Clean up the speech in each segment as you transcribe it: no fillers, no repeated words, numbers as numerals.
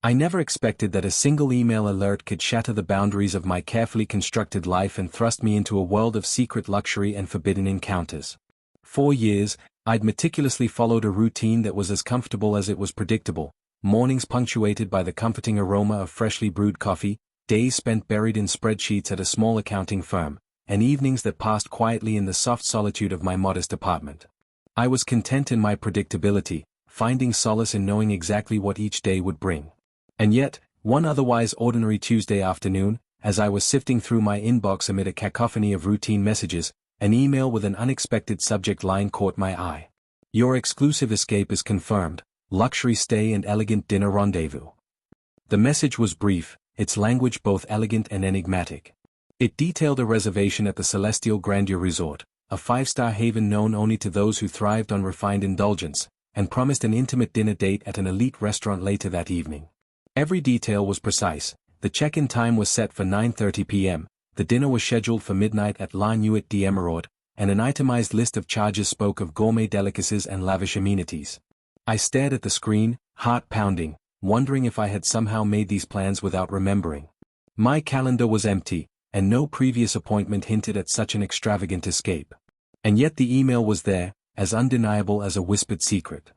I never expected that a single email alert could shatter the boundaries of my carefully constructed life and thrust me into a world of secret luxury and forbidden encounters. For years, I'd meticulously followed a routine that was as comfortable as it was predictable, mornings punctuated by the comforting aroma of freshly brewed coffee, days spent buried in spreadsheets at a small accounting firm, and evenings that passed quietly in the soft solitude of my modest apartment. I was content in my predictability, finding solace in knowing exactly what each day would bring. And yet, one otherwise ordinary Tuesday afternoon, as I was sifting through my inbox amid a cacophony of routine messages, an email with an unexpected subject line caught my eye. Your exclusive escape is confirmed, luxury stay and elegant dinner rendezvous. The message was brief, its language both elegant and enigmatic. It detailed a reservation at the Celestial Grandeur Resort, a five-star haven known only to those who thrived on refined indulgence, and promised an intimate dinner date at an elite restaurant later that evening. Every detail was precise. The check-in time was set for 9:30 p.m., the dinner was scheduled for midnight at La Nuit d'Emeraude, and an itemized list of charges spoke of gourmet delicacies and lavish amenities. I stared at the screen, heart pounding, wondering if I had somehow made these plans without remembering. My calendar was empty, and no previous appointment hinted at such an extravagant escape. And yet the email was there, as undeniable as a whispered secret.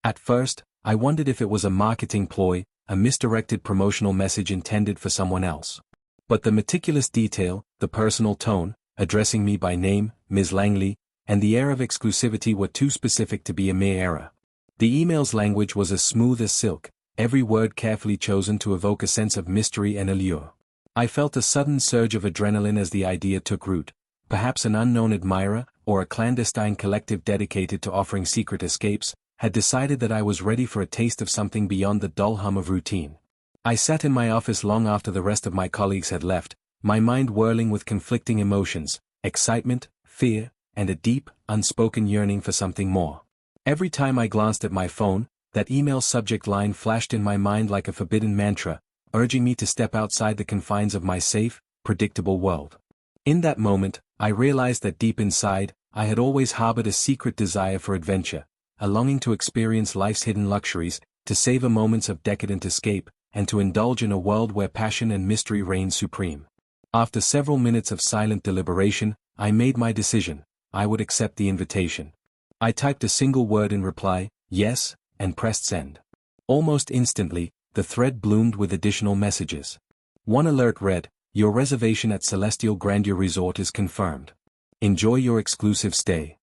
At first, I wondered if it was a marketing ploy, a misdirected promotional message intended for someone else. But the meticulous detail, the personal tone, addressing me by name, Ms. Langley, and the air of exclusivity were too specific to be a mere error. The email's language was as smooth as silk, every word carefully chosen to evoke a sense of mystery and allure. I felt a sudden surge of adrenaline as the idea took root. Perhaps an unknown admirer, or a clandestine collective dedicated to offering secret escapes, had decided that I was ready for a taste of something beyond the dull hum of routine. I sat in my office long after the rest of my colleagues had left, my mind whirling with conflicting emotions, excitement, fear, and a deep, unspoken yearning for something more. Every time I glanced at my phone, that email subject line flashed in my mind like a forbidden mantra, urging me to step outside the confines of my safe, predictable world. In that moment, I realized that deep inside, I had always harbored a secret desire for adventure, a longing to experience life's hidden luxuries, to savor moments of decadent escape, and to indulge in a world where passion and mystery reigned supreme. After several minutes of silent deliberation, I made my decision. I would accept the invitation. I typed a single word in reply, yes, and pressed send. Almost instantly, the thread bloomed with additional messages. One alert read, "Your reservation at Celestial Grandeur Resort is confirmed. Enjoy your exclusive stay."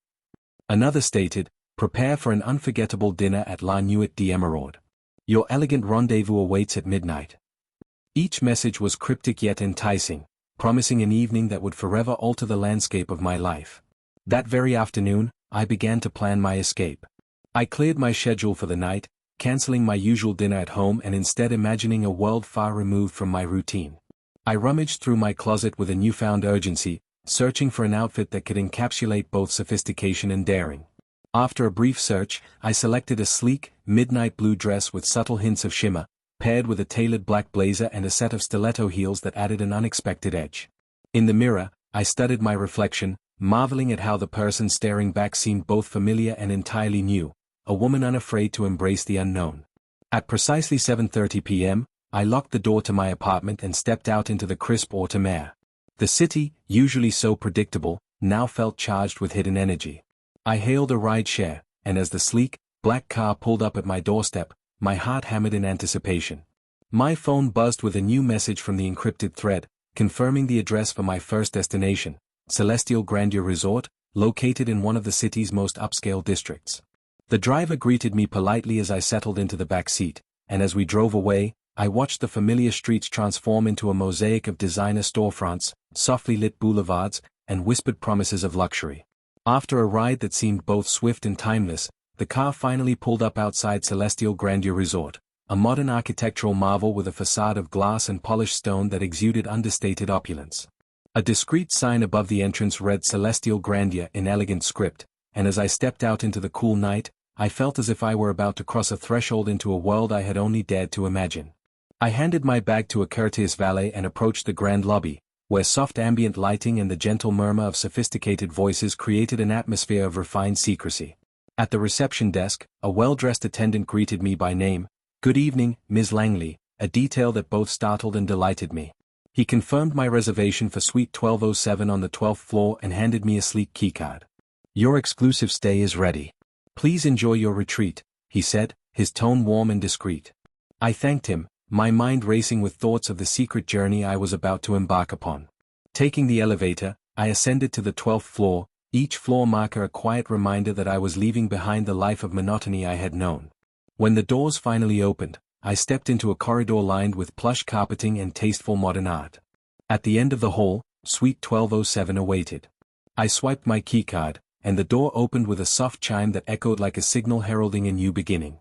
Another stated, "Prepare for an unforgettable dinner at La Nuit d'Emeraude. Your elegant rendezvous awaits at midnight." Each message was cryptic yet enticing, promising an evening that would forever alter the landscape of my life. That very afternoon, I began to plan my escape. I cleared my schedule for the night, canceling my usual dinner at home and instead imagining a world far removed from my routine. I rummaged through my closet with a newfound urgency, searching for an outfit that could encapsulate both sophistication and daring. After a brief search, I selected a sleek, midnight blue dress with subtle hints of shimmer, paired with a tailored black blazer and a set of stiletto heels that added an unexpected edge. In the mirror, I studied my reflection, marveling at how the person staring back seemed both familiar and entirely new, a woman unafraid to embrace the unknown. At precisely 7:30 p.m., I locked the door to my apartment and stepped out into the crisp autumn air. The city, usually so predictable, now felt charged with hidden energy. I hailed a ride-share, and as the sleek, black car pulled up at my doorstep, my heart hammered in anticipation. My phone buzzed with a new message from the encrypted thread, confirming the address for my first destination, Celestial Grandeur Resort, located in one of the city's most upscale districts. The driver greeted me politely as I settled into the back seat, and as we drove away, I watched the familiar streets transform into a mosaic of designer storefronts, softly lit boulevards, and whispered promises of luxury. After a ride that seemed both swift and timeless, the car finally pulled up outside Celestial Grandeur Resort, a modern architectural marvel with a facade of glass and polished stone that exuded understated opulence. A discreet sign above the entrance read Celestial Grandeur in elegant script, and as I stepped out into the cool night, I felt as if I were about to cross a threshold into a world I had only dared to imagine. I handed my bag to a courteous valet and approached the grand lobby, where soft ambient lighting and the gentle murmur of sophisticated voices created an atmosphere of refined secrecy. At the reception desk, a well-dressed attendant greeted me by name. "Good evening, Ms. Langley. a detail that both startled and delighted me. He confirmed my reservation for Suite 1207 on the 12th floor and handed me a sleek keycard. "Your exclusive stay is ready. Please enjoy your retreat," he said, his tone warm and discreet. I thanked him, my mind racing with thoughts of the secret journey I was about to embark upon. Taking the elevator, I ascended to the 12th floor, each floor marker a quiet reminder that I was leaving behind the life of monotony I had known. When the doors finally opened, I stepped into a corridor lined with plush carpeting and tasteful modern art. At the end of the hall, Suite 1207 awaited. I swiped my keycard, and the door opened with a soft chime that echoed like a signal heralding a new beginning.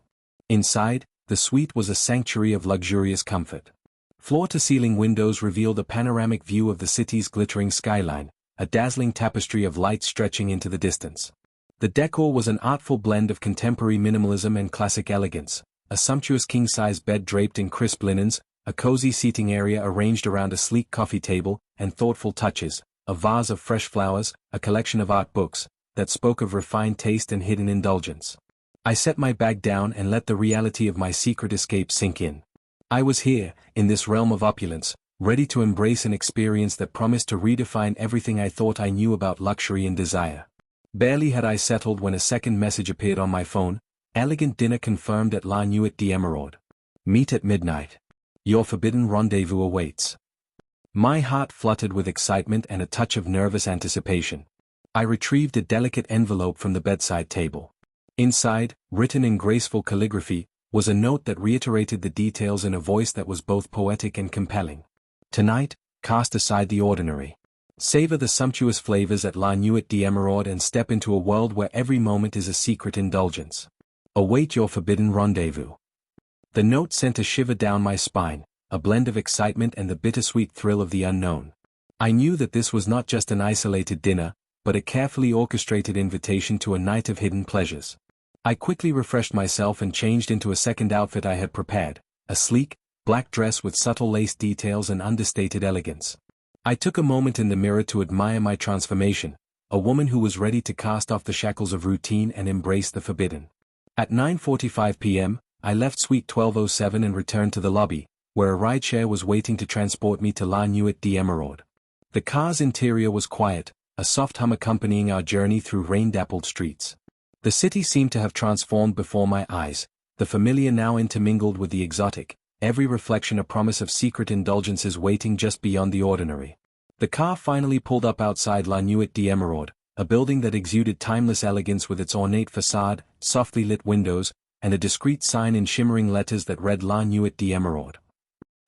Inside, the suite was a sanctuary of luxurious comfort. Floor-to-ceiling windows revealed a panoramic view of the city's glittering skyline, a dazzling tapestry of light stretching into the distance. The decor was an artful blend of contemporary minimalism and classic elegance, a sumptuous king-size bed draped in crisp linens, a cozy seating area arranged around a sleek coffee table, and thoughtful touches, a vase of fresh flowers, a collection of art books, that spoke of refined taste and hidden indulgence. I set my bag down and let the reality of my secret escape sink in. I was here, in this realm of opulence, ready to embrace an experience that promised to redefine everything I thought I knew about luxury and desire. Barely had I settled when a second message appeared on my phone: "Elegant dinner confirmed at La Nuit d'Emeraude. Meet at midnight. Your forbidden rendezvous awaits." My heart fluttered with excitement and a touch of nervous anticipation. I retrieved a delicate envelope from the bedside table. Inside, written in graceful calligraphy, was a note that reiterated the details in a voice that was both poetic and compelling. "Tonight, cast aside the ordinary. Savor the sumptuous flavors at La Nuit d'Emeraude and step into a world where every moment is a secret indulgence. Await your forbidden rendezvous." The note sent a shiver down my spine, a blend of excitement and the bittersweet thrill of the unknown. I knew that this was not just an isolated dinner, but a carefully orchestrated invitation to a night of hidden pleasures. I quickly refreshed myself and changed into a second outfit I had prepared, a sleek, black dress with subtle lace details and understated elegance. I took a moment in the mirror to admire my transformation, a woman who was ready to cast off the shackles of routine and embrace the forbidden. At 9:45 p.m., I left Suite 1207 and returned to the lobby, where a rideshare was waiting to transport me to La Nuit d'Emeraude. The car's interior was quiet, a soft hum accompanying our journey through rain-dappled streets. The city seemed to have transformed before my eyes, the familiar now intermingled with the exotic, every reflection a promise of secret indulgences waiting just beyond the ordinary. The car finally pulled up outside La Nuit d'Emeraude, a building that exuded timeless elegance with its ornate facade, softly lit windows, and a discreet sign in shimmering letters that read La Nuit d'Emeraude.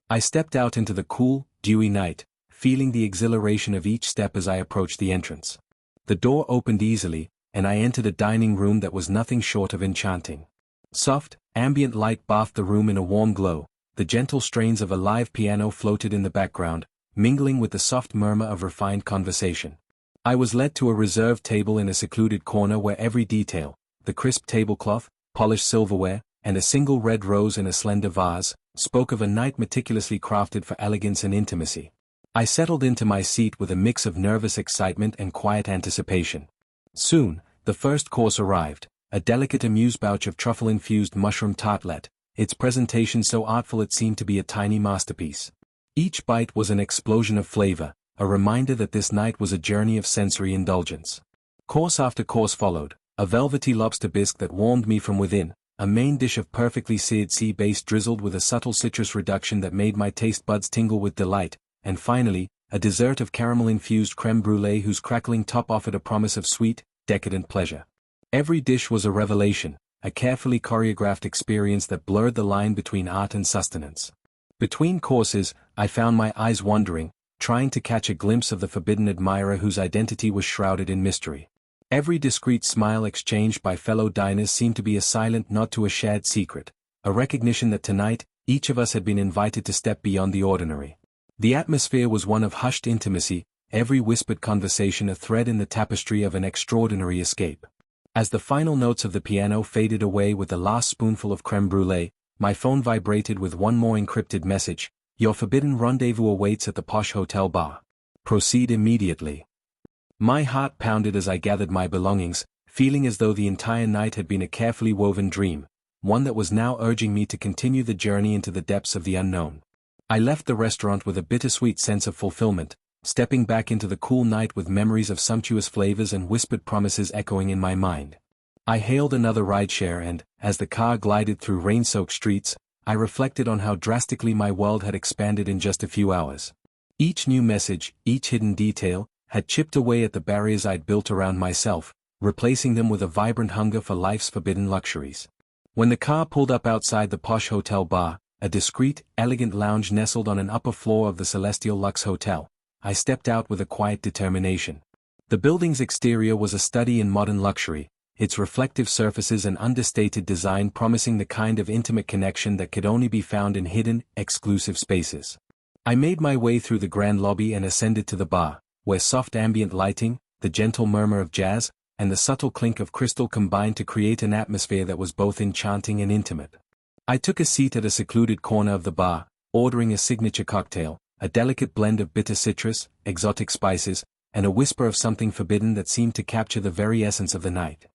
I stepped out into the cool, dewy night, feeling the exhilaration of each step as I approached the entrance. The door opened easily, and I entered a dining room that was nothing short of enchanting. Soft, ambient light bathed the room in a warm glow, the gentle strains of a live piano floated in the background, mingling with the soft murmur of refined conversation. I was led to a reserved table in a secluded corner where every detail, the crisp tablecloth, polished silverware, and a single red rose in a slender vase, spoke of a night meticulously crafted for elegance and intimacy. I settled into my seat with a mix of nervous excitement and quiet anticipation. Soon, the first course arrived, a delicate amuse-bouche of truffle-infused mushroom tartlet, its presentation so artful it seemed to be a tiny masterpiece. Each bite was an explosion of flavor, a reminder that this night was a journey of sensory indulgence. Course after course followed, a velvety lobster bisque that warmed me from within, a main dish of perfectly seared sea bass drizzled with a subtle citrus reduction that made my taste buds tingle with delight, and finally, a dessert of caramel-infused crème brûlée whose crackling top offered a promise of sweet, decadent pleasure. Every dish was a revelation, a carefully choreographed experience that blurred the line between art and sustenance. Between courses, I found my eyes wandering, trying to catch a glimpse of the forbidden admirer whose identity was shrouded in mystery. Every discreet smile exchanged by fellow diners seemed to be a silent nod to a shared secret, a recognition that tonight, each of us had been invited to step beyond the ordinary. The atmosphere was one of hushed intimacy, every whispered conversation a thread in the tapestry of an extraordinary escape. As the final notes of the piano faded away with the last spoonful of crème brûlée, my phone vibrated with one more encrypted message: "Your forbidden rendezvous awaits at the posh hotel bar. Proceed immediately." My heart pounded as I gathered my belongings, feeling as though the entire night had been a carefully woven dream, one that was now urging me to continue the journey into the depths of the unknown. I left the restaurant with a bittersweet sense of fulfillment, stepping back into the cool night with memories of sumptuous flavors and whispered promises echoing in my mind. I hailed another rideshare and, as the car glided through rain-soaked streets, I reflected on how drastically my world had expanded in just a few hours. Each new message, each hidden detail, had chipped away at the barriers I'd built around myself, replacing them with a vibrant hunger for life's forbidden luxuries. When the car pulled up outside the posh hotel bar, a discreet, elegant lounge nestled on an upper floor of the Celestial Lux Hotel, I stepped out with a quiet determination. The building's exterior was a study in modern luxury, its reflective surfaces and understated design promising the kind of intimate connection that could only be found in hidden, exclusive spaces. I made my way through the grand lobby and ascended to the bar, where soft ambient lighting, the gentle murmur of jazz, and the subtle clink of crystal combined to create an atmosphere that was both enchanting and intimate. I took a seat at a secluded corner of the bar, ordering a signature cocktail, a delicate blend of bitter citrus, exotic spices, and a whisper of something forbidden that seemed to capture the very essence of the night.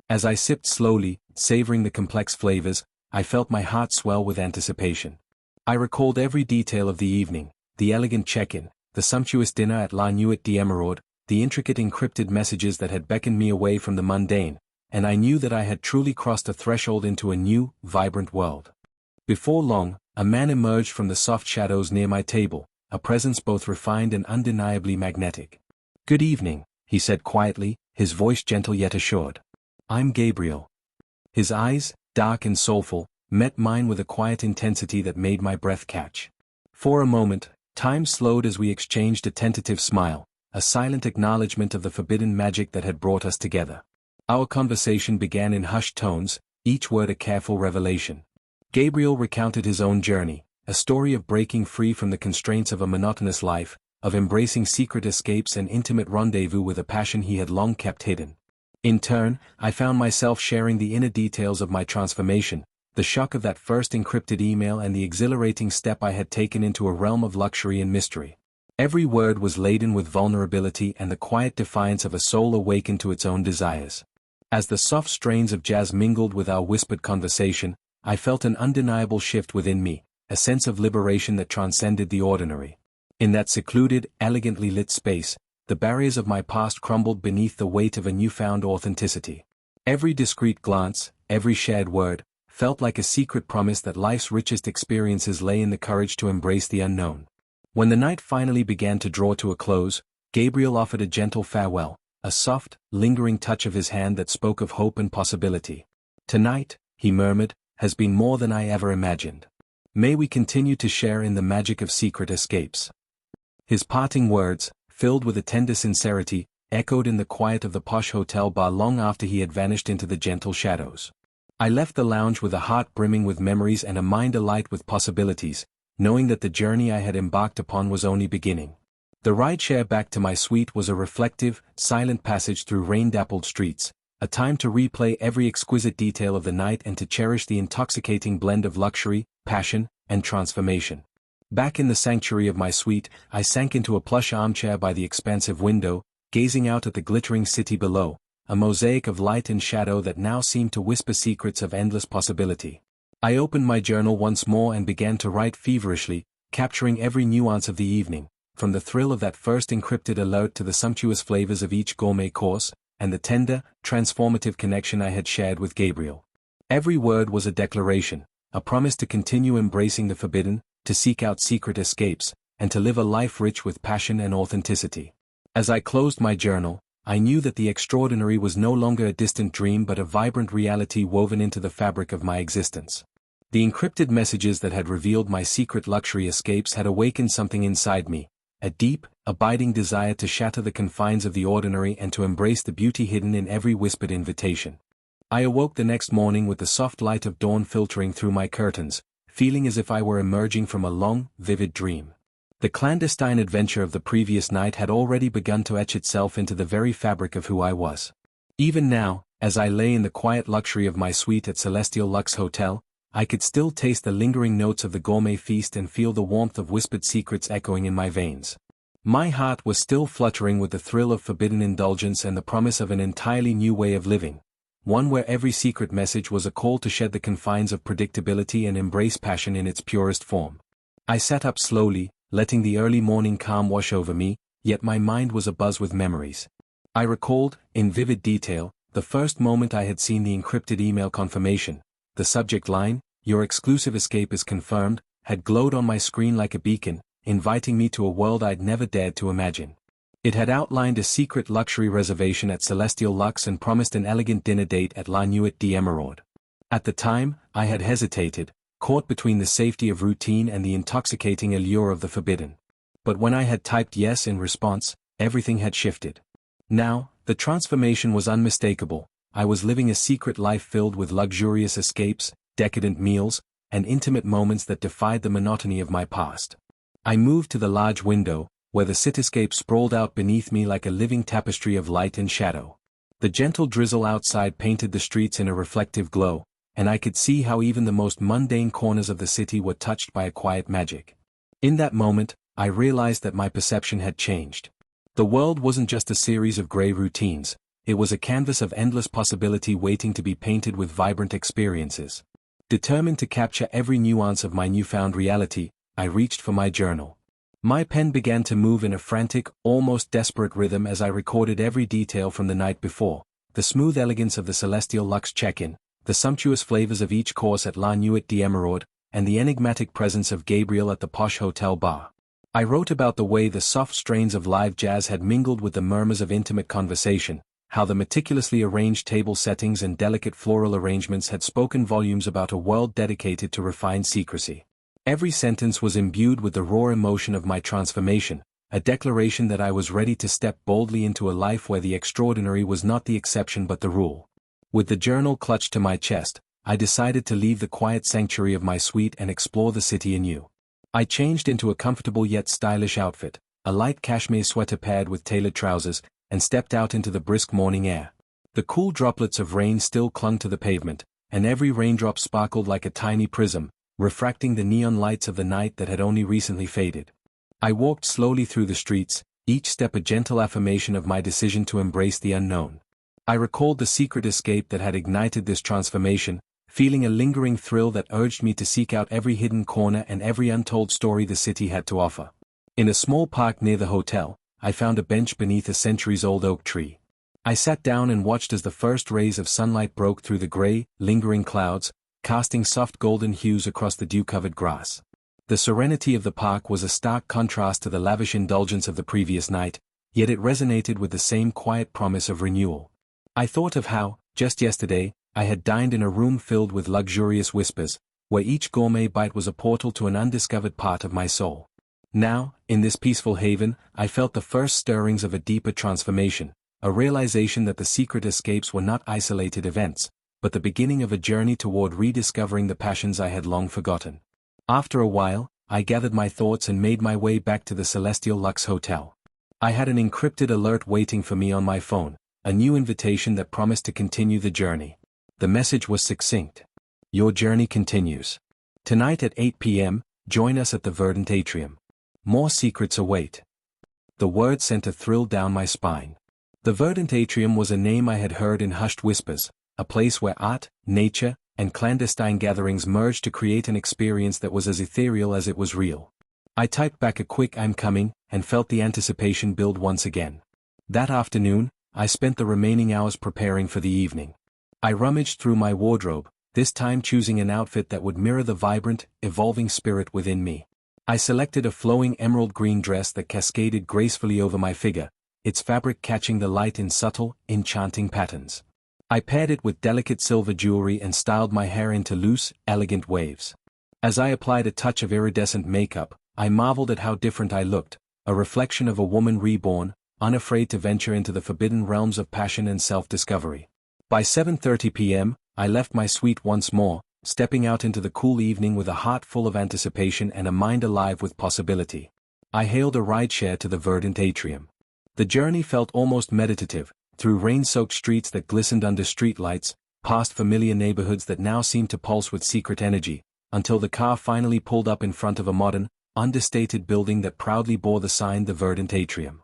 As I sipped slowly, savoring the complex flavors, I felt my heart swell with anticipation. I recalled every detail of the evening, the elegant check-in, the sumptuous dinner at La Nuit d'Emeraude, the intricate encrypted messages that had beckoned me away from the mundane, and I knew that I had truly crossed a threshold into a new, vibrant world. Before long, a man emerged from the soft shadows near my table, a presence both refined and undeniably magnetic. "Good evening," he said quietly, his voice gentle yet assured. "I'm Gabriel." His eyes, dark and soulful, met mine with a quiet intensity that made my breath catch. For a moment, time slowed as we exchanged a tentative smile, a silent acknowledgement of the forbidden magic that had brought us together. Our conversation began in hushed tones, each word a careful revelation. Gabriel recounted his own journey, a story of breaking free from the constraints of a monotonous life, of embracing secret escapes and intimate rendezvous with a passion he had long kept hidden. In turn, I found myself sharing the inner details of my transformation, the shock of that first encrypted email and the exhilarating step I had taken into a realm of luxury and mystery. Every word was laden with vulnerability and the quiet defiance of a soul awakened to its own desires. As the soft strains of jazz mingled with our whispered conversation, I felt an undeniable shift within me, a sense of liberation that transcended the ordinary. In that secluded, elegantly lit space, the barriers of my past crumbled beneath the weight of a newfound authenticity. Every discreet glance, every shared word, felt like a secret promise that life's richest experiences lay in the courage to embrace the unknown. When the night finally began to draw to a close, Gabriel offered a gentle farewell, a soft, lingering touch of his hand that spoke of hope and possibility. "Tonight," he murmured, "has been more than I ever imagined. May we continue to share in the magic of secret escapes." His parting words, filled with a tender sincerity, echoed in the quiet of the posh hotel bar long after he had vanished into the gentle shadows. I left the lounge with a heart brimming with memories and a mind alight with possibilities, knowing that the journey I had embarked upon was only beginning. The rideshare back to my suite was a reflective, silent passage through rain-dappled streets, a time to replay every exquisite detail of the night and to cherish the intoxicating blend of luxury, passion, and transformation. Back in the sanctuary of my suite, I sank into a plush armchair by the expansive window, gazing out at the glittering city below, a mosaic of light and shadow that now seemed to whisper secrets of endless possibility. I opened my journal once more and began to write feverishly, capturing every nuance of the evening, from the thrill of that first encrypted alert to the sumptuous flavors of each gourmet course, and the tender, transformative connection I had shared with Gabriel. Every word was a declaration, a promise to continue embracing the forbidden, to seek out secret escapes, and to live a life rich with passion and authenticity. As I closed my journal, I knew that the extraordinary was no longer a distant dream but a vibrant reality woven into the fabric of my existence. The encrypted messages that had revealed my secret luxury escapes had awakened something inside me, a deep, abiding desire to shatter the confines of the ordinary and to embrace the beauty hidden in every whispered invitation. I awoke the next morning with the soft light of dawn filtering through my curtains, feeling as if I were emerging from a long, vivid dream. The clandestine adventure of the previous night had already begun to etch itself into the very fabric of who I was. Even now, as I lay in the quiet luxury of my suite at Celestial Lux Hotel, I could still taste the lingering notes of the gourmet feast and feel the warmth of whispered secrets echoing in my veins. My heart was still fluttering with the thrill of forbidden indulgence and the promise of an entirely new way of living, one where every secret message was a call to shed the confines of predictability and embrace passion in its purest form. I sat up slowly, letting the early morning calm wash over me, yet my mind was abuzz with memories. I recalled, in vivid detail, the first moment I had seen the encrypted email confirmation. The subject line, "Your exclusive escape is confirmed," had glowed on my screen like a beacon, inviting me to a world I'd never dared to imagine. It had outlined a secret luxury reservation at Celestial Luxe and promised an elegant dinner date at La Nuit d'Emeraude. At the time, I had hesitated, caught between the safety of routine and the intoxicating allure of the forbidden. But when I had typed yes in response, everything had shifted. Now, the transformation was unmistakable. I was living a secret life filled with luxurious escapes, decadent meals, and intimate moments that defied the monotony of my past. I moved to the large window, where the cityscape sprawled out beneath me like a living tapestry of light and shadow. The gentle drizzle outside painted the streets in a reflective glow, and I could see how even the most mundane corners of the city were touched by a quiet magic. In that moment, I realized that my perception had changed. The world wasn't just a series of gray routines, it was a canvas of endless possibility waiting to be painted with vibrant experiences. Determined to capture every nuance of my newfound reality, I reached for my journal. My pen began to move in a frantic, almost desperate rhythm as I recorded every detail from the night before: the smooth elegance of the Celestial Luxe check-in, the sumptuous flavors of each course at La Nuit d'Emeraude, and the enigmatic presence of Gabriel at the posh hotel bar. I wrote about the way the soft strains of live jazz had mingled with the murmurs of intimate conversation, how the meticulously arranged table settings and delicate floral arrangements had spoken volumes about a world dedicated to refined secrecy. Every sentence was imbued with the raw emotion of my transformation, a declaration that I was ready to step boldly into a life where the extraordinary was not the exception but the rule. With the journal clutched to my chest, I decided to leave the quiet sanctuary of my suite and explore the city anew. I changed into a comfortable yet stylish outfit, a light cashmere sweater paired with tailored trousers, and stepped out into the brisk morning air. The cool droplets of rain still clung to the pavement, and every raindrop sparkled like a tiny prism, refracting the neon lights of the night that had only recently faded. I walked slowly through the streets, each step a gentle affirmation of my decision to embrace the unknown. I recalled the secret escape that had ignited this transformation, feeling a lingering thrill that urged me to seek out every hidden corner and every untold story the city had to offer. In a small park near the hotel, I found a bench beneath a centuries-old oak tree. I sat down and watched as the first rays of sunlight broke through the gray, lingering clouds, casting soft golden hues across the dew-covered grass. The serenity of the park was a stark contrast to the lavish indulgence of the previous night, yet it resonated with the same quiet promise of renewal. I thought of how, just yesterday, I had dined in a room filled with luxurious whispers, where each gourmet bite was a portal to an undiscovered part of my soul. Now, in this peaceful haven, I felt the first stirrings of a deeper transformation, a realization that the secret escapes were not isolated events, but the beginning of a journey toward rediscovering the passions I had long forgotten. After a while, I gathered my thoughts and made my way back to the Celestial Luxe Hotel. I had an encrypted alert waiting for me on my phone, a new invitation that promised to continue the journey. The message was succinct. Your journey continues. Tonight at 8 p.m., join us at the Verdant Atrium. More secrets await. The word sent a thrill down my spine. The Verdant Atrium was a name I had heard in hushed whispers, a place where art, nature, and clandestine gatherings merged to create an experience that was as ethereal as it was real. I typed back a quick "I'm coming," and felt the anticipation build once again. That afternoon, I spent the remaining hours preparing for the evening. I rummaged through my wardrobe, this time choosing an outfit that would mirror the vibrant, evolving spirit within me. I selected a flowing emerald green dress that cascaded gracefully over my figure, its fabric catching the light in subtle, enchanting patterns. I paired it with delicate silver jewelry and styled my hair into loose, elegant waves. As I applied a touch of iridescent makeup, I marveled at how different I looked, a reflection of a woman reborn, unafraid to venture into the forbidden realms of passion and self-discovery. By 7:30 p.m., I left my suite once more, stepping out into the cool evening with a heart full of anticipation and a mind alive with possibility. I hailed a rideshare to the Verdant Atrium. The journey felt almost meditative, through rain-soaked streets that glistened under streetlights, past familiar neighborhoods that now seemed to pulse with secret energy, until the car finally pulled up in front of a modern, understated building that proudly bore the sign "The Verdant Atrium."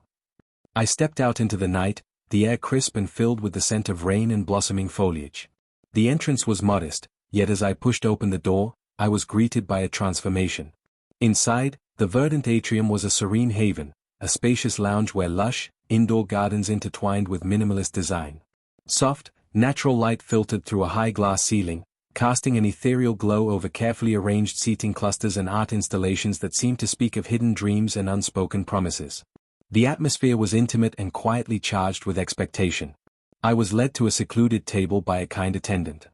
I stepped out into the night, the air crisp and filled with the scent of rain and blossoming foliage. The entrance was modest, yet as I pushed open the door, I was greeted by a transformation. Inside, the verdant atrium was a serene haven, a spacious lounge where lush, indoor gardens intertwined with minimalist design. Soft, natural light filtered through a high glass ceiling, casting an ethereal glow over carefully arranged seating clusters and art installations that seemed to speak of hidden dreams and unspoken promises. The atmosphere was intimate and quietly charged with expectation. I was led to a secluded table by a kind attendant.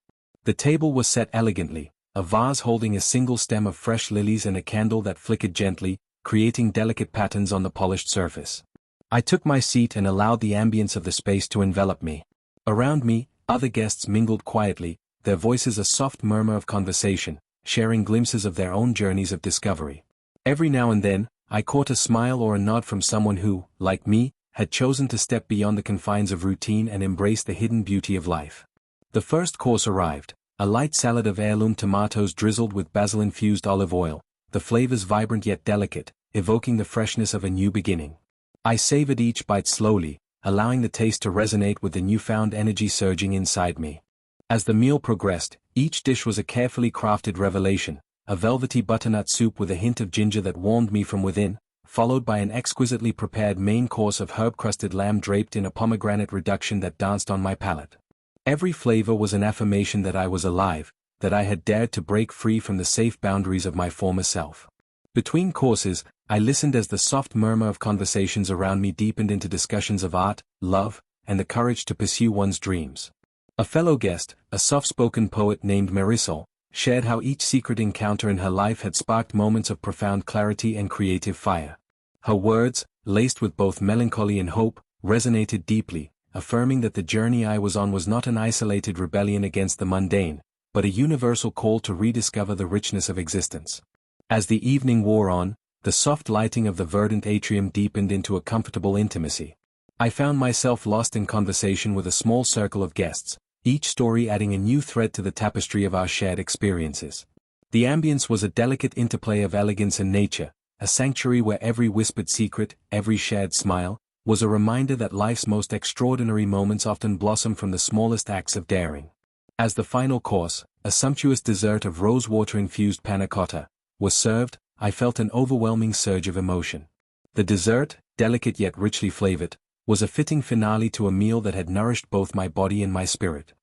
The table was set elegantly, a vase holding a single stem of fresh lilies and a candle that flickered gently, creating delicate patterns on the polished surface. I took my seat and allowed the ambience of the space to envelop me. Around me, other guests mingled quietly, their voices a soft murmur of conversation, sharing glimpses of their own journeys of discovery. Every now and then, I caught a smile or a nod from someone who, like me, had chosen to step beyond the confines of routine and embrace the hidden beauty of life. The first course arrived, a light salad of heirloom tomatoes drizzled with basil-infused olive oil, the flavors vibrant yet delicate, evoking the freshness of a new beginning. I savored each bite slowly, allowing the taste to resonate with the newfound energy surging inside me. As the meal progressed, each dish was a carefully crafted revelation, a velvety butternut soup with a hint of ginger that warmed me from within, followed by an exquisitely prepared main course of herb-crusted lamb draped in a pomegranate reduction that danced on my palate. Every flavor was an affirmation that I was alive, that I had dared to break free from the safe boundaries of my former self. Between courses, I listened as the soft murmur of conversations around me deepened into discussions of art, love, and the courage to pursue one's dreams. A fellow guest, a soft-spoken poet named Marisol, shared how each secret encounter in her life had sparked moments of profound clarity and creative fire. Her words, laced with both melancholy and hope, resonated deeply, affirming that the journey I was on was not an isolated rebellion against the mundane, but a universal call to rediscover the richness of existence. As the evening wore on, the soft lighting of the verdant atrium deepened into a comfortable intimacy. I found myself lost in conversation with a small circle of guests, each story adding a new thread to the tapestry of our shared experiences. The ambience was a delicate interplay of elegance and nature, a sanctuary where every whispered secret, every shared smile, was a reminder that life's most extraordinary moments often blossom from the smallest acts of daring. As the final course, a sumptuous dessert of rosewater-infused panna cotta, was served, I felt an overwhelming surge of emotion. The dessert, delicate yet richly flavored, was a fitting finale to a meal that had nourished both my body and my spirit.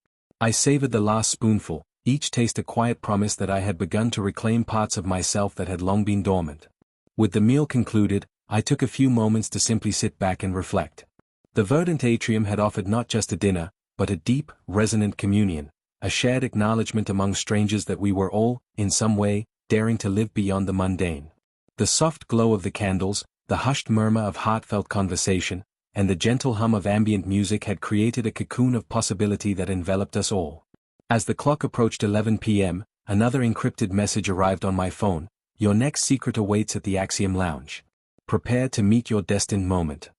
I savored the last spoonful, each taste a quiet promise that I had begun to reclaim parts of myself that had long been dormant. With the meal concluded, I took a few moments to simply sit back and reflect. The verdant atrium had offered not just a dinner, but a deep, resonant communion, a shared acknowledgement among strangers that we were all, in some way, daring to live beyond the mundane. The soft glow of the candles, the hushed murmur of heartfelt conversation, and the gentle hum of ambient music had created a cocoon of possibility that enveloped us all. As the clock approached 11 p.m., another encrypted message arrived on my phone: "Your next secret awaits at the Axiom Lounge. Prepare to meet your destined moment."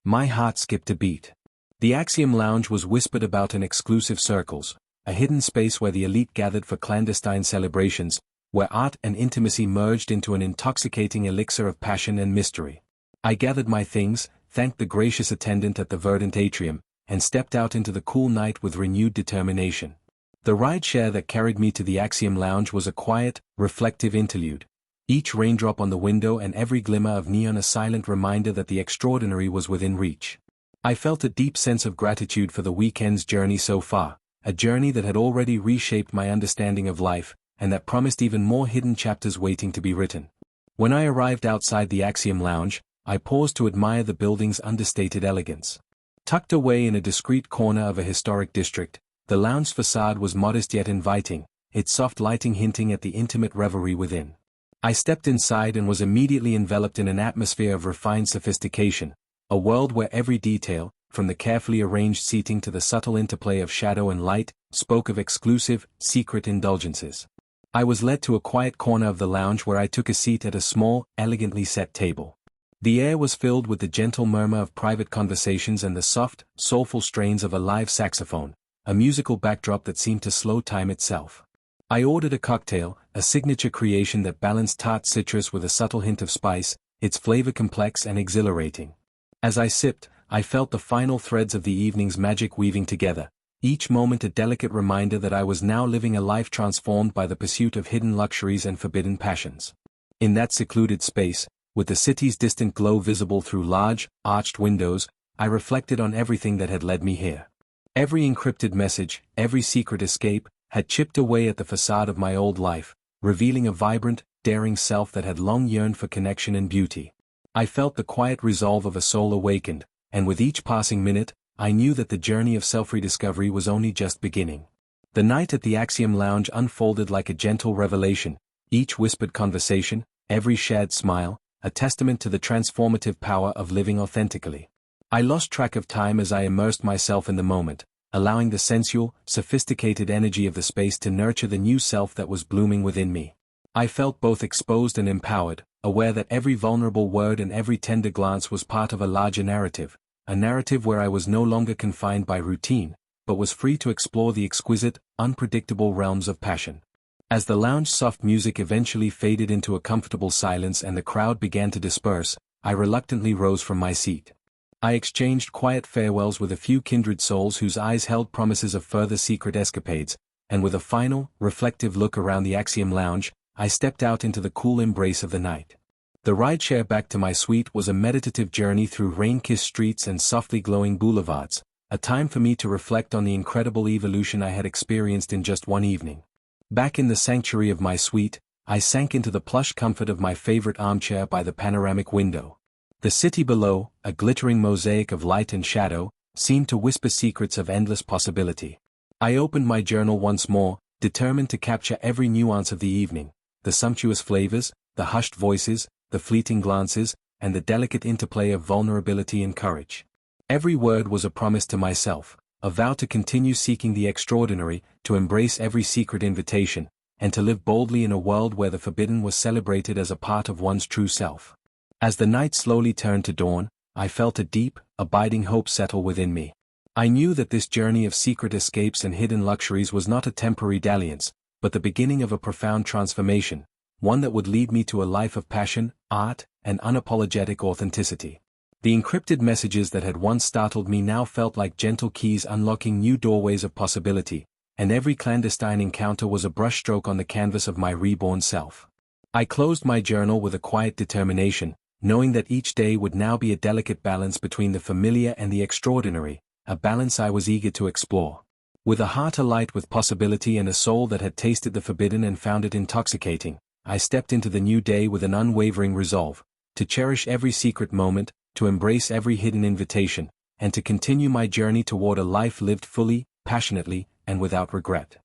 My heart skipped a beat. The Axiom Lounge was whispered about in exclusive circles, a hidden space where the elite gathered for clandestine celebrations, where art and intimacy merged into an intoxicating elixir of passion and mystery. I gathered my things, thanked the gracious attendant at the verdant atrium, and stepped out into the cool night with renewed determination. The rideshare that carried me to the Axiom Lounge was a quiet, reflective interlude, each raindrop on the window and every glimmer of neon a silent reminder that the extraordinary was within reach. I felt a deep sense of gratitude for the weekend's journey so far, a journey that had already reshaped my understanding of life, and that promised even more hidden chapters waiting to be written. When I arrived outside the Axiom Lounge, I paused to admire the building's understated elegance. Tucked away in a discreet corner of a historic district, the lounge's facade was modest yet inviting, its soft lighting hinting at the intimate revelry within. I stepped inside and was immediately enveloped in an atmosphere of refined sophistication, a world where every detail, from the carefully arranged seating to the subtle interplay of shadow and light, spoke of exclusive, secret indulgences. I was led to a quiet corner of the lounge where I took a seat at a small, elegantly set table. The air was filled with the gentle murmur of private conversations and the soft, soulful strains of a live saxophone, a musical backdrop that seemed to slow time itself. I ordered a cocktail, a signature creation that balanced tart citrus with a subtle hint of spice, its flavor complex and exhilarating. As I sipped, I felt the final threads of the evening's magic weaving together, each moment a delicate reminder that I was now living a life transformed by the pursuit of hidden luxuries and forbidden passions. In that secluded space, with the city's distant glow visible through large, arched windows, I reflected on everything that had led me here. Every encrypted message, every secret escape, had chipped away at the facade of my old life, revealing a vibrant, daring self that had long yearned for connection and beauty. I felt the quiet resolve of a soul awakened, and with each passing minute, I knew that the journey of self-rediscovery was only just beginning. The night at the Axiom Lounge unfolded like a gentle revelation, each whispered conversation, every shared smile, a testament to the transformative power of living authentically. I lost track of time as I immersed myself in the moment, allowing the sensual, sophisticated energy of the space to nurture the new self that was blooming within me. I felt both exposed and empowered, aware that every vulnerable word and every tender glance was part of a larger narrative, a narrative where I was no longer confined by routine, but was free to explore the exquisite, unpredictable realms of passion. As the lounge's soft music eventually faded into a comfortable silence and the crowd began to disperse, I reluctantly rose from my seat. I exchanged quiet farewells with a few kindred souls whose eyes held promises of further secret escapades, and with a final, reflective look around the Axiom Lounge, I stepped out into the cool embrace of the night. The rideshare back to my suite was a meditative journey through rain-kissed streets and softly glowing boulevards, a time for me to reflect on the incredible evolution I had experienced in just one evening. Back in the sanctuary of my suite, I sank into the plush comfort of my favorite armchair by the panoramic window. The city below, a glittering mosaic of light and shadow, seemed to whisper secrets of endless possibility. I opened my journal once more, determined to capture every nuance of the evening, the sumptuous flavors, the hushed voices, the fleeting glances, and the delicate interplay of vulnerability and courage. Every word was a promise to myself, a vow to continue seeking the extraordinary, to embrace every secret invitation, and to live boldly in a world where the forbidden was celebrated as a part of one's true self. As the night slowly turned to dawn, I felt a deep, abiding hope settle within me. I knew that this journey of secret escapes and hidden luxuries was not a temporary dalliance, but the beginning of a profound transformation, one that would lead me to a life of passion, art, and unapologetic authenticity. The encrypted messages that had once startled me now felt like gentle keys unlocking new doorways of possibility, and every clandestine encounter was a brushstroke on the canvas of my reborn self. I closed my journal with a quiet determination, knowing that each day would now be a delicate balance between the familiar and the extraordinary, a balance I was eager to explore. With a heart alight with possibility and a soul that had tasted the forbidden and found it intoxicating, I stepped into the new day with an unwavering resolve, to cherish every secret moment, to embrace every hidden invitation, and to continue my journey toward a life lived fully, passionately, and without regret.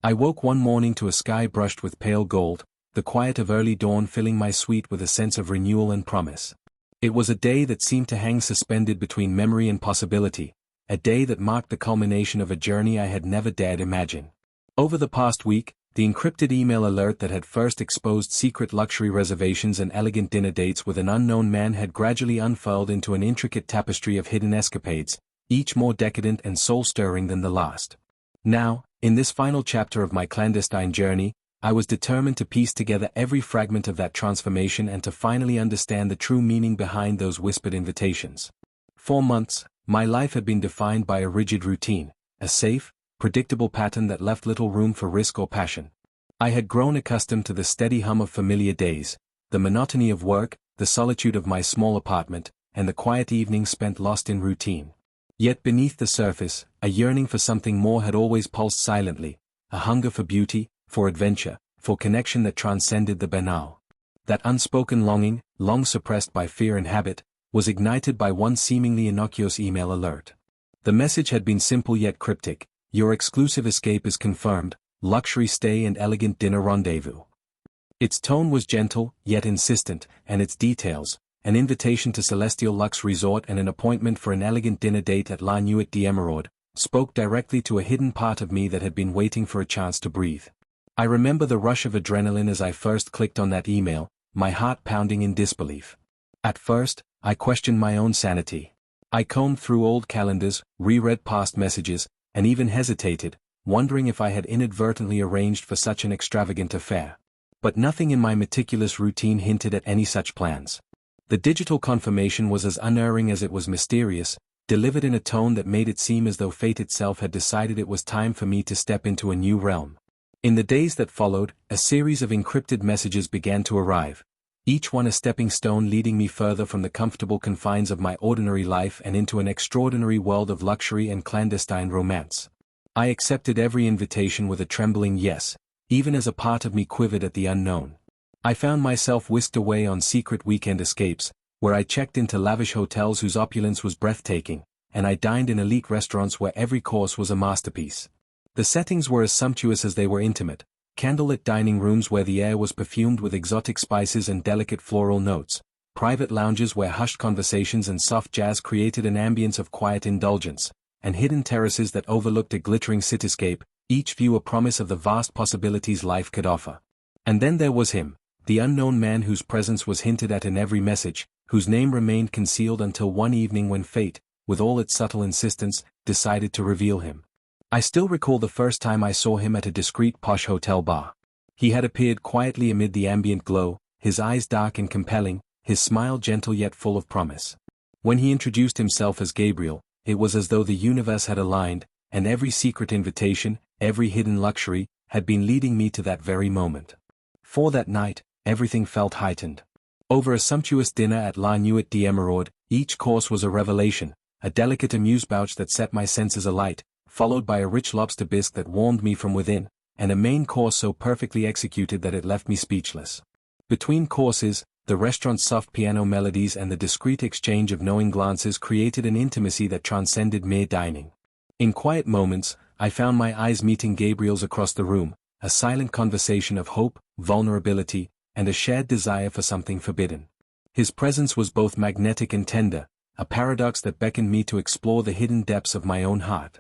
I woke one morning to a sky brushed with pale gold, the quiet of early dawn filling my suite with a sense of renewal and promise. It was a day that seemed to hang suspended between memory and possibility, a day that marked the culmination of a journey I had never dared imagine. Over the past week, the encrypted email alert that had first exposed secret luxury reservations and elegant dinner dates with an unknown man had gradually unfurled into an intricate tapestry of hidden escapades, each more decadent and soul-stirring than the last. Now, in this final chapter of my clandestine journey, I was determined to piece together every fragment of that transformation and to finally understand the true meaning behind those whispered invitations. For months, my life had been defined by a rigid routine, a safe, predictable pattern that left little room for risk or passion. I had grown accustomed to the steady hum of familiar days, the monotony of work, the solitude of my small apartment, and the quiet evenings spent lost in routine. Yet beneath the surface, a yearning for something more had always pulsed silently, a hunger for beauty, for adventure, for connection that transcended the banal. That unspoken longing, long suppressed by fear and habit, was ignited by one seemingly innocuous email alert. The message had been simple yet cryptic: your exclusive escape is confirmed, luxury stay and elegant dinner rendezvous. Its tone was gentle, yet insistent, and its details, an invitation to Celestial Luxe Resort and an appointment for an elegant dinner date at La Nuit d'Emeraude, spoke directly to a hidden part of me that had been waiting for a chance to breathe. I remember the rush of adrenaline as I first clicked on that email, my heart pounding in disbelief. At first, I questioned my own sanity. I combed through old calendars, reread past messages, and even hesitated, wondering if I had inadvertently arranged for such an extravagant affair. But nothing in my meticulous routine hinted at any such plans. The digital confirmation was as unerring as it was mysterious, delivered in a tone that made it seem as though fate itself had decided it was time for me to step into a new realm. In the days that followed, a series of encrypted messages began to arrive, each one a stepping stone leading me further from the comfortable confines of my ordinary life and into an extraordinary world of luxury and clandestine romance. I accepted every invitation with a trembling yes, even as a part of me quivered at the unknown. I found myself whisked away on secret weekend escapes, where I checked into lavish hotels whose opulence was breathtaking, and I dined in elite restaurants where every course was a masterpiece. The settings were as sumptuous as they were intimate, candlelit dining rooms where the air was perfumed with exotic spices and delicate floral notes, private lounges where hushed conversations and soft jazz created an ambience of quiet indulgence, and hidden terraces that overlooked a glittering cityscape, each view a promise of the vast possibilities life could offer. And then there was him, the unknown man whose presence was hinted at in every message, whose name remained concealed until one evening when fate, with all its subtle insistence, decided to reveal him. I still recall the first time I saw him at a discreet posh hotel bar. He had appeared quietly amid the ambient glow, his eyes dark and compelling, his smile gentle yet full of promise. When he introduced himself as Gabriel, it was as though the universe had aligned, and every secret invitation, every hidden luxury, had been leading me to that very moment. For that night, everything felt heightened. Over a sumptuous dinner at La Nuit d'Emeraude, each course was a revelation, a delicate amuse-bouche that set my senses alight, followed by a rich lobster bisque that warmed me from within, and a main course so perfectly executed that it left me speechless. Between courses, the restaurant's soft piano melodies and the discreet exchange of knowing glances created an intimacy that transcended mere dining. In quiet moments, I found my eyes meeting Gabriel's across the room, a silent conversation of hope, vulnerability, and a shared desire for something forbidden. His presence was both magnetic and tender, a paradox that beckoned me to explore the hidden depths of my own heart.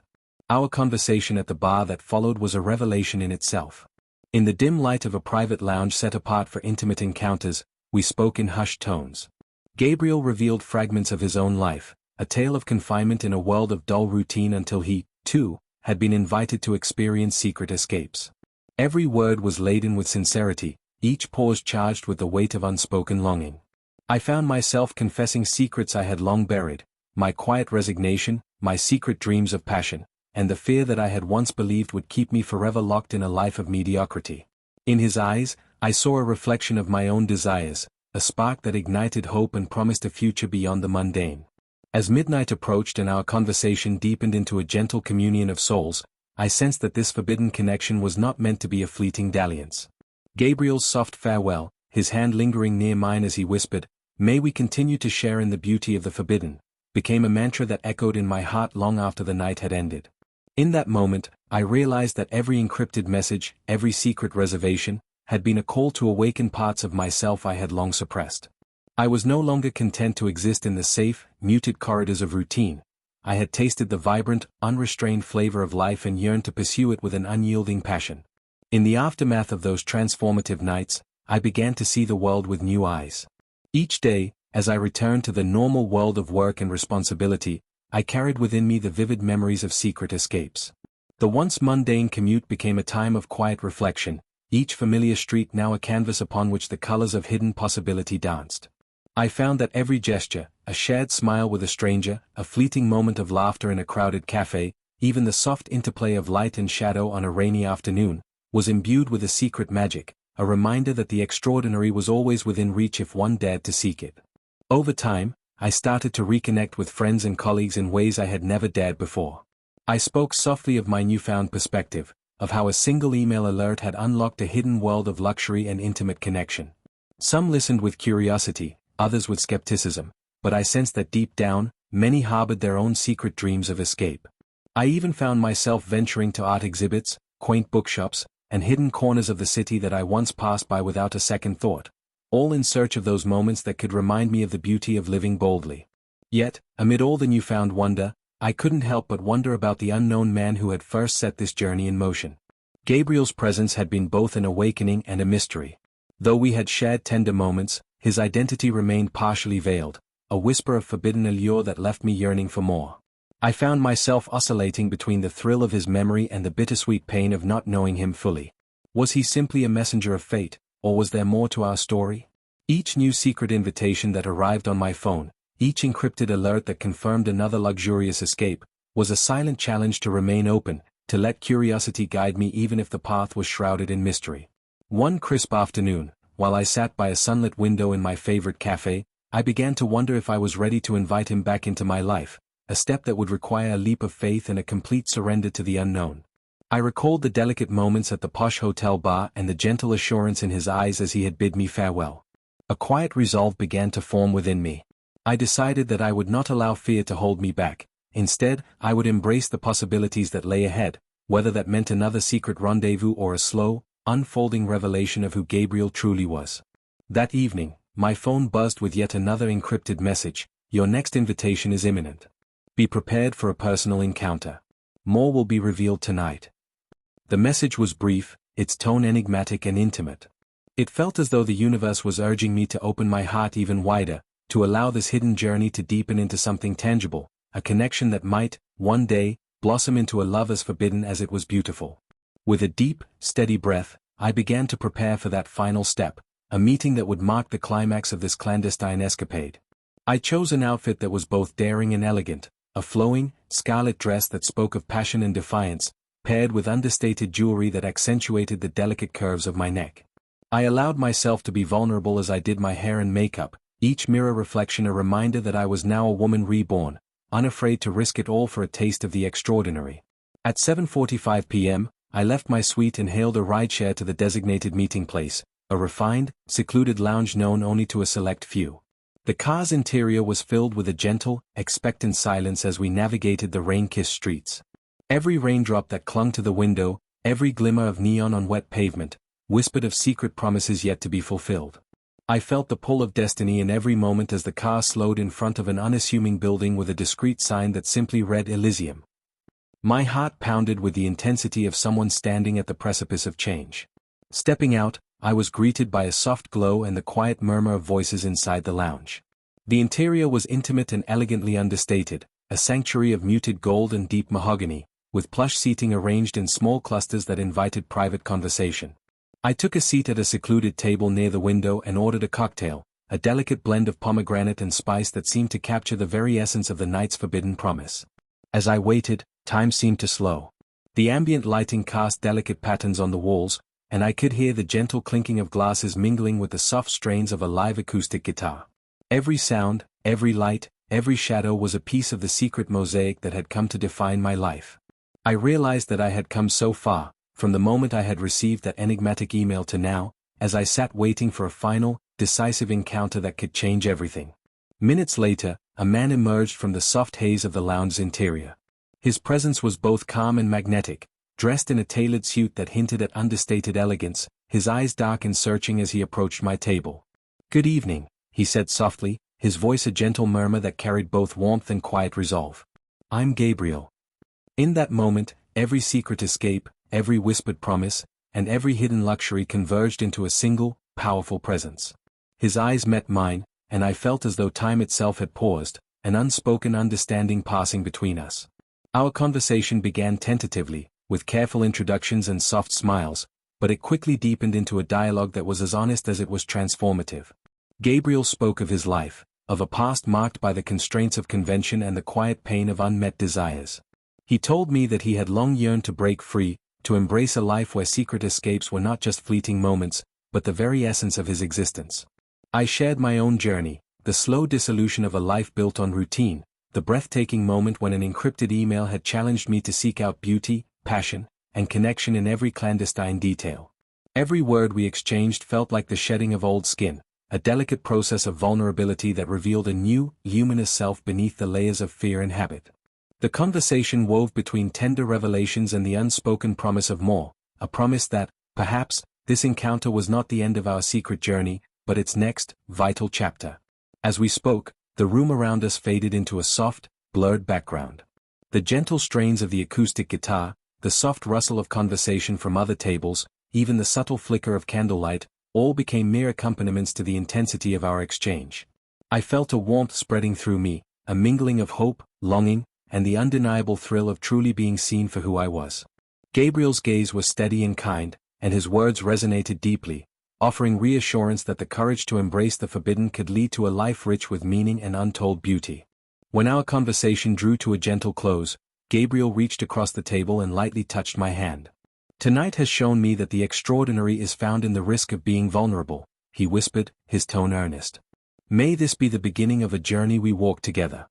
Our conversation at the bar that followed was a revelation in itself. In the dim light of a private lounge set apart for intimate encounters, we spoke in hushed tones. Gabriel revealed fragments of his own life, a tale of confinement in a world of dull routine until he, too, had been invited to experience secret escapes. Every word was laden with sincerity, each pause charged with the weight of unspoken longing. I found myself confessing secrets I had long buried, my quiet resignation, my secret dreams of passion, and the fear that I had once believed would keep me forever locked in a life of mediocrity. In his eyes, I saw a reflection of my own desires, a spark that ignited hope and promised a future beyond the mundane. As midnight approached and our conversation deepened into a gentle communion of souls, I sensed that this forbidden connection was not meant to be a fleeting dalliance. Gabriel's soft farewell, his hand lingering near mine as he whispered, "May we continue to share in the beauty of the forbidden," became a mantra that echoed in my heart long after the night had ended. In that moment, I realized that every encrypted message, every secret reservation, had been a call to awaken parts of myself I had long suppressed. I was no longer content to exist in the safe, muted corridors of routine. I had tasted the vibrant, unrestrained flavor of life and yearned to pursue it with an unyielding passion. In the aftermath of those transformative nights, I began to see the world with new eyes. Each day, as I returned to the normal world of work and responsibility, I carried within me the vivid memories of secret escapes. The once mundane commute became a time of quiet reflection, each familiar street now a canvas upon which the colors of hidden possibility danced. I found that every gesture, a shared smile with a stranger, a fleeting moment of laughter in a crowded cafe, even the soft interplay of light and shadow on a rainy afternoon, was imbued with a secret magic, a reminder that the extraordinary was always within reach if one dared to seek it. Over time, I started to reconnect with friends and colleagues in ways I had never dared before. I spoke softly of my newfound perspective, of how a single email alert had unlocked a hidden world of luxury and intimate connection. Some listened with curiosity, others with skepticism, but I sensed that deep down, many harbored their own secret dreams of escape. I even found myself venturing to art exhibits, quaint bookshops, and hidden corners of the city that I once passed by without a second thought, all in search of those moments that could remind me of the beauty of living boldly. Yet, amid all the newfound wonder, I couldn't help but wonder about the unknown man who had first set this journey in motion. Gabriel's presence had been both an awakening and a mystery. Though we had shared tender moments, his identity remained partially veiled, a whisper of forbidden allure that left me yearning for more. I found myself oscillating between the thrill of his memory and the bittersweet pain of not knowing him fully. Was he simply a messenger of fate, or was there more to our story? Each new secret invitation that arrived on my phone, each encrypted alert that confirmed another luxurious escape, was a silent challenge to remain open, to let curiosity guide me even if the path was shrouded in mystery. One crisp afternoon, while I sat by a sunlit window in my favorite cafe, I began to wonder if I was ready to invite him back into my life, a step that would require a leap of faith and a complete surrender to the unknown. I recalled the delicate moments at the posh hotel bar and the gentle assurance in his eyes as he had bid me farewell. A quiet resolve began to form within me. I decided that I would not allow fear to hold me back. Instead, I would embrace the possibilities that lay ahead, whether that meant another secret rendezvous or a slow, unfolding revelation of who Gabriel truly was. That evening, my phone buzzed with yet another encrypted message: "Your next invitation is imminent. Be prepared for a personal encounter. More will be revealed tonight." The message was brief, its tone enigmatic and intimate. It felt as though the universe was urging me to open my heart even wider, to allow this hidden journey to deepen into something tangible, a connection that might, one day, blossom into a love as forbidden as it was beautiful. With a deep, steady breath, I began to prepare for that final step, a meeting that would mark the climax of this clandestine escapade. I chose an outfit that was both daring and elegant, a flowing, scarlet dress that spoke of passion and defiance, paired with understated jewelry that accentuated the delicate curves of my neck. I allowed myself to be vulnerable as I did my hair and makeup, each mirror reflection a reminder that I was now a woman reborn, unafraid to risk it all for a taste of the extraordinary. At 7:45 p.m., I left my suite and hailed a rideshare to the designated meeting place, a refined, secluded lounge known only to a select few. The car's interior was filled with a gentle, expectant silence as we navigated the rain-kissed streets. Every raindrop that clung to the window, every glimmer of neon on wet pavement, whispered of secret promises yet to be fulfilled. I felt the pull of destiny in every moment as the car slowed in front of an unassuming building with a discreet sign that simply read Elysium. My heart pounded with the intensity of someone standing at the precipice of change. Stepping out, I was greeted by a soft glow and the quiet murmur of voices inside the lounge. The interior was intimate and elegantly understated, a sanctuary of muted gold and deep mahogany, with plush seating arranged in small clusters that invited private conversation. I took a seat at a secluded table near the window and ordered a cocktail, a delicate blend of pomegranate and spice that seemed to capture the very essence of the night's forbidden promise. As I waited, time seemed to slow. The ambient lighting cast delicate patterns on the walls, and I could hear the gentle clinking of glasses mingling with the soft strains of a live acoustic guitar. Every sound, every light, every shadow was a piece of the secret mosaic that had come to define my life. I realized that I had come so far, from the moment I had received that enigmatic email to now, as I sat waiting for a final, decisive encounter that could change everything. Minutes later, a man emerged from the soft haze of the lounge's interior. His presence was both calm and magnetic, dressed in a tailored suit that hinted at understated elegance, his eyes dark and searching as he approached my table. "Good evening," he said softly, his voice a gentle murmur that carried both warmth and quiet resolve. "I'm Gabriel." In that moment, every secret escape, every whispered promise, and every hidden luxury converged into a single, powerful presence. His eyes met mine, and I felt as though time itself had paused, an unspoken understanding passing between us. Our conversation began tentatively, with careful introductions and soft smiles, but it quickly deepened into a dialogue that was as honest as it was transformative. Gabriel spoke of his life, of a past marked by the constraints of convention and the quiet pain of unmet desires. He told me that he had long yearned to break free, to embrace a life where secret escapes were not just fleeting moments, but the very essence of his existence. I shared my own journey, the slow dissolution of a life built on routine, the breathtaking moment when an encrypted email had challenged me to seek out beauty, passion, and connection in every clandestine detail. Every word we exchanged felt like the shedding of old skin, a delicate process of vulnerability that revealed a new, luminous self beneath the layers of fear and habit. The conversation wove between tender revelations and the unspoken promise of more, a promise that, perhaps, this encounter was not the end of our secret journey, but its next, vital chapter. As we spoke, the room around us faded into a soft, blurred background. The gentle strains of the acoustic guitar, the soft rustle of conversation from other tables, even the subtle flicker of candlelight, all became mere accompaniments to the intensity of our exchange. I felt a warmth spreading through me, a mingling of hope, longing, and the undeniable thrill of truly being seen for who I was. Gabriel's gaze was steady and kind, and his words resonated deeply, offering reassurance that the courage to embrace the forbidden could lead to a life rich with meaning and untold beauty. When our conversation drew to a gentle close, Gabriel reached across the table and lightly touched my hand. "Tonight has shown me that the extraordinary is found in the risk of being vulnerable," he whispered, his tone earnest. "May this be the beginning of a journey we walk together."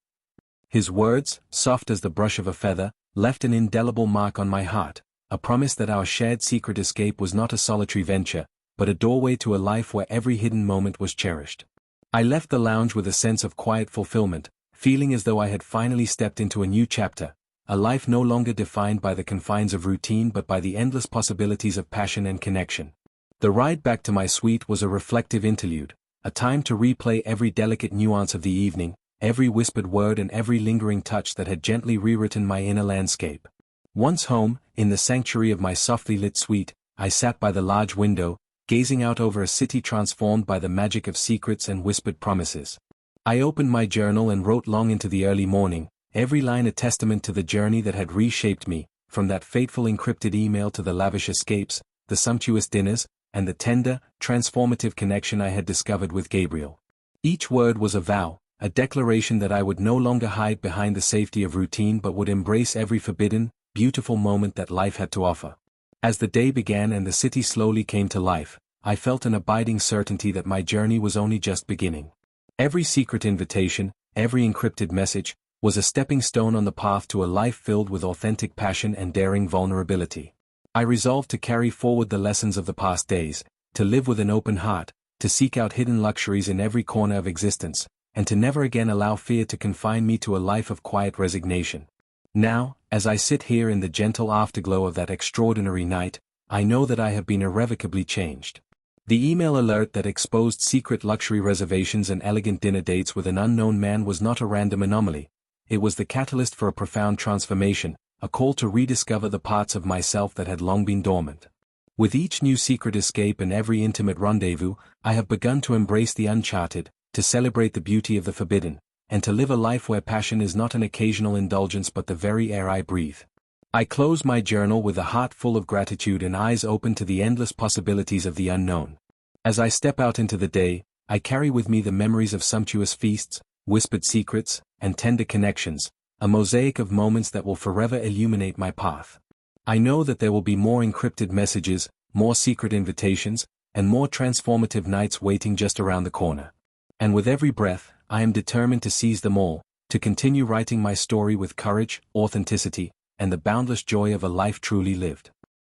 His words, soft as the brush of a feather, left an indelible mark on my heart, a promise that our shared secret escape was not a solitary venture, but a doorway to a life where every hidden moment was cherished. I left the lounge with a sense of quiet fulfillment, feeling as though I had finally stepped into a new chapter, a life no longer defined by the confines of routine but by the endless possibilities of passion and connection. The ride back to my suite was a reflective interlude, a time to replay every delicate nuance of the evening, every whispered word and every lingering touch that had gently rewritten my inner landscape. Once home, in the sanctuary of my softly lit suite, I sat by the large window, gazing out over a city transformed by the magic of secrets and whispered promises. I opened my journal and wrote long into the early morning, every line a testament to the journey that had reshaped me, from that fateful encrypted email to the lavish escapes, the sumptuous dinners, and the tender, transformative connection I had discovered with Gabriel. Each word was a vow, a declaration that I would no longer hide behind the safety of routine but would embrace every forbidden, beautiful moment that life had to offer. As the day began and the city slowly came to life, I felt an abiding certainty that my journey was only just beginning. Every secret invitation, every encrypted message, was a stepping stone on the path to a life filled with authentic passion and daring vulnerability. I resolved to carry forward the lessons of the past days, to live with an open heart, to seek out hidden luxuries in every corner of existence, and to never again allow fear to confine me to a life of quiet resignation. Now, as I sit here in the gentle afterglow of that extraordinary night, I know that I have been irrevocably changed. The email alert that exposed secret luxury reservations and elegant dinner dates with an unknown man was not a random anomaly. It was the catalyst for a profound transformation, a call to rediscover the parts of myself that had long been dormant. With each new secret escape and every intimate rendezvous, I have begun to embrace the uncharted, to celebrate the beauty of the forbidden, and to live a life where passion is not an occasional indulgence but the very air I breathe. I close my journal with a heart full of gratitude and eyes open to the endless possibilities of the unknown. As I step out into the day, I carry with me the memories of sumptuous feasts, whispered secrets, and tender connections, a mosaic of moments that will forever illuminate my path. I know that there will be more encrypted messages, more secret invitations, and more transformative nights waiting just around the corner. And with every breath, I am determined to seize them all, to continue writing my story with courage, authenticity, and the boundless joy of a life truly lived.